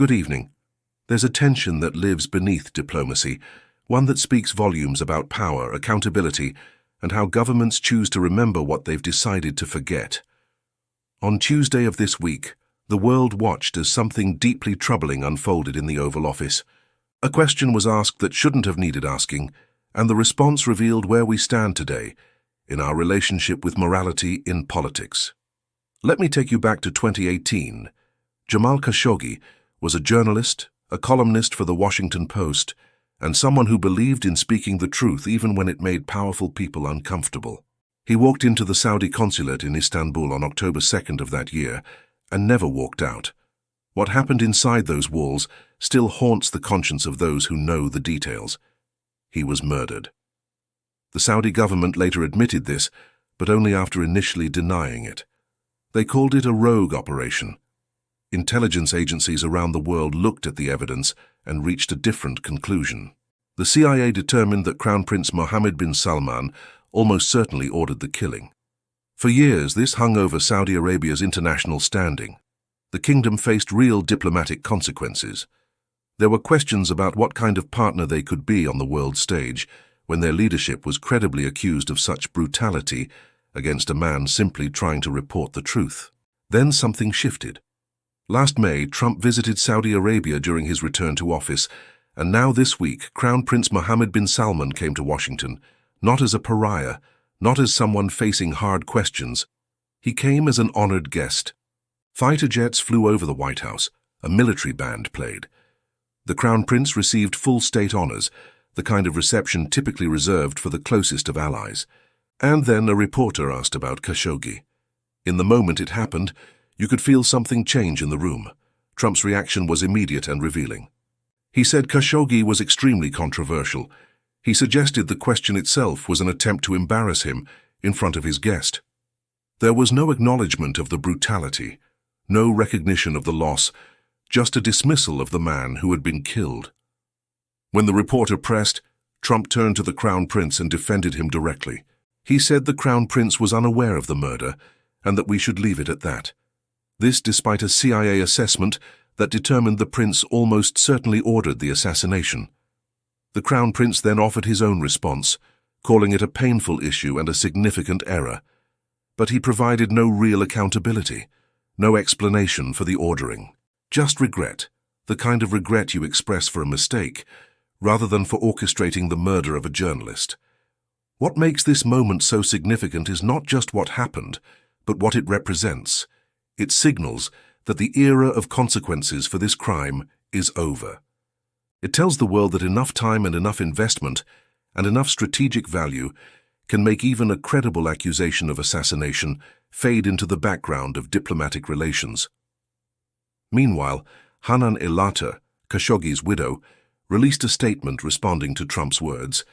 Good evening. There's a tension that lives beneath diplomacy, one that speaks volumes about power, accountability, and how governments choose to remember what they've decided to forget. On Tuesday of this week, the world watched as something deeply troubling unfolded in the Oval Office. A question was asked that shouldn't have needed asking, and the response revealed where we stand today in our relationship with morality in politics. Let me take you back to 2018. Jamal Khashoggi was a journalist, a columnist for the Washington Post, and someone who believed in speaking the truth even when it made powerful people uncomfortable. He walked into the Saudi consulate in Istanbul on October 2nd of that year and never walked out. What happened inside those walls still haunts the conscience of those who know the details. He was murdered. The Saudi government later admitted this, but only after initially denying it. They called it a rogue operation. Intelligence agencies around the world looked at the evidence and reached a different conclusion. The CIA determined that Crown Prince Mohammed bin Salman almost certainly ordered the killing. For years, this hung over Saudi Arabia's international standing. The kingdom faced real diplomatic consequences. There were questions about what kind of partner they could be on the world stage when their leadership was credibly accused of such brutality against a man simply trying to report the truth. Then something shifted. Last May, Trump visited Saudi Arabia during his return to office, and now this week, Crown Prince Mohammed bin Salman came to Washington, not as a pariah, not as someone facing hard questions. He came as an honored guest. Fighter jets flew over the White House. A military band played. The Crown Prince received full state honors, the kind of reception typically reserved for the closest of allies. And then a reporter asked about Khashoggi. In the moment it happened, you could feel something change in the room. Trump's reaction was immediate and revealing. He said Khashoggi was extremely controversial. He suggested the question itself was an attempt to embarrass him in front of his guest. There was no acknowledgement of the brutality, no recognition of the loss, just a dismissal of the man who had been killed. When the reporter pressed, Trump turned to the Crown Prince and defended him directly. He said the Crown Prince was unaware of the murder and that we should leave it at that. This despite a CIA assessment that determined the prince almost certainly ordered the assassination. The Crown Prince then offered his own response, calling it a painful issue and a significant error. But he provided no real accountability, no explanation for the ordering. Just regret, the kind of regret you express for a mistake, rather than for orchestrating the murder of a journalist. What makes this moment so significant is not just what happened, but what it represents. It signals that the era of consequences for this crime is over. It tells the world that enough time and enough investment and enough strategic value can make even a credible accusation of assassination fade into the background of diplomatic relations. Meanwhile, Hanan Elata, Khashoggi's widow, released a statement responding to Trump's words.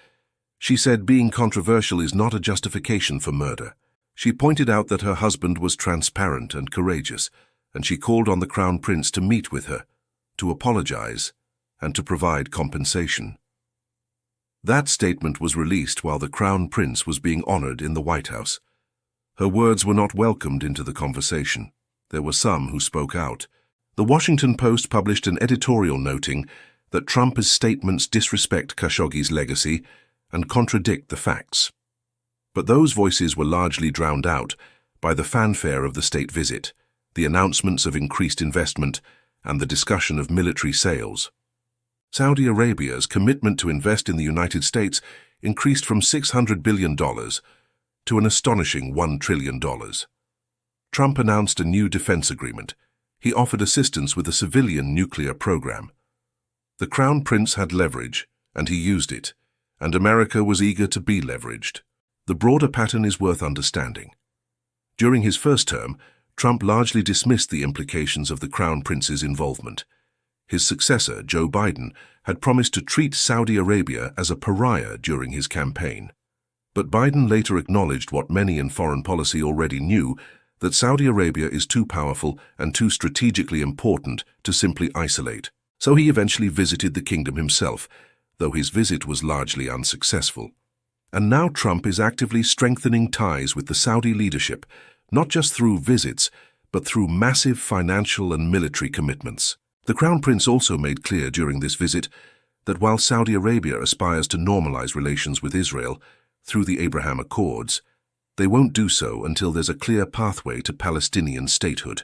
She said being controversial is not a justification for murder. She pointed out that her husband was transparent and courageous, and she called on the Crown Prince to meet with her, to apologize, and to provide compensation. That statement was released while the Crown Prince was being honored in the White House. Her words were not welcomed into the conversation. There were some who spoke out. The Washington Post published an editorial noting that Trump's statements disrespect Khashoggi's legacy and contradict the facts. But those voices were largely drowned out by the fanfare of the state visit, the announcements of increased investment, and the discussion of military sales. Saudi Arabia's commitment to invest in the United States increased from $600 billion to an astonishing $1 trillion. Trump announced a new defense agreement. He offered assistance with a civilian nuclear program. The Crown Prince had leverage, and he used it, and America was eager to be leveraged. The broader pattern is worth understanding. During his first term, Trump largely dismissed the implications of the Crown Prince's involvement. His successor, Joe Biden, had promised to treat Saudi Arabia as a pariah during his campaign. But Biden later acknowledged what many in foreign policy already knew, that Saudi Arabia is too powerful and too strategically important to simply isolate. So he eventually visited the kingdom himself, though his visit was largely unsuccessful. And now Trump is actively strengthening ties with the Saudi leadership, not just through visits, but through massive financial and military commitments. The Crown Prince also made clear during this visit that while Saudi Arabia aspires to normalize relations with Israel through the Abraham Accords, they won't do so until there's a clear pathway to Palestinian statehood.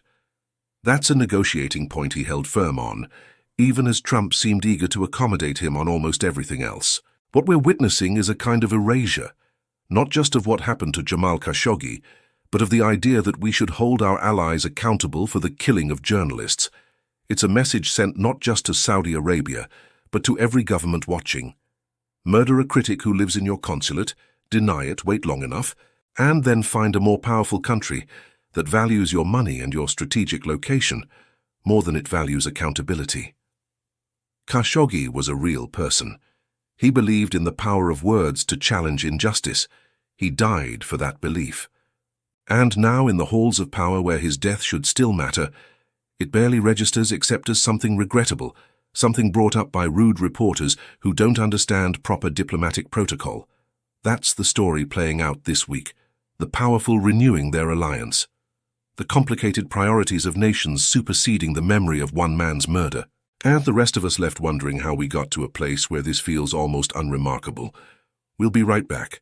That's a negotiating point he held firm on, even as Trump seemed eager to accommodate him on almost everything else. What we're witnessing is a kind of erasure, not just of what happened to Jamal Khashoggi, but of the idea that we should hold our allies accountable for the killing of journalists. It's a message sent not just to Saudi Arabia, but to every government watching. Murder a critic who lives in your consulate, deny it, wait long enough, and then find a more powerful country that values your money and your strategic location more than it values accountability. Khashoggi was a real person. He believed in the power of words to challenge injustice. He died for that belief. And now, in the halls of power where his death should still matter, it barely registers except as something regrettable, something brought up by rude reporters who don't understand proper diplomatic protocol. That's the story playing out this week, the powerful renewing their alliance, the complicated priorities of nations superseding the memory of one man's murder, and the rest of us left wondering how we got to a place where this feels almost unremarkable. We'll be right back.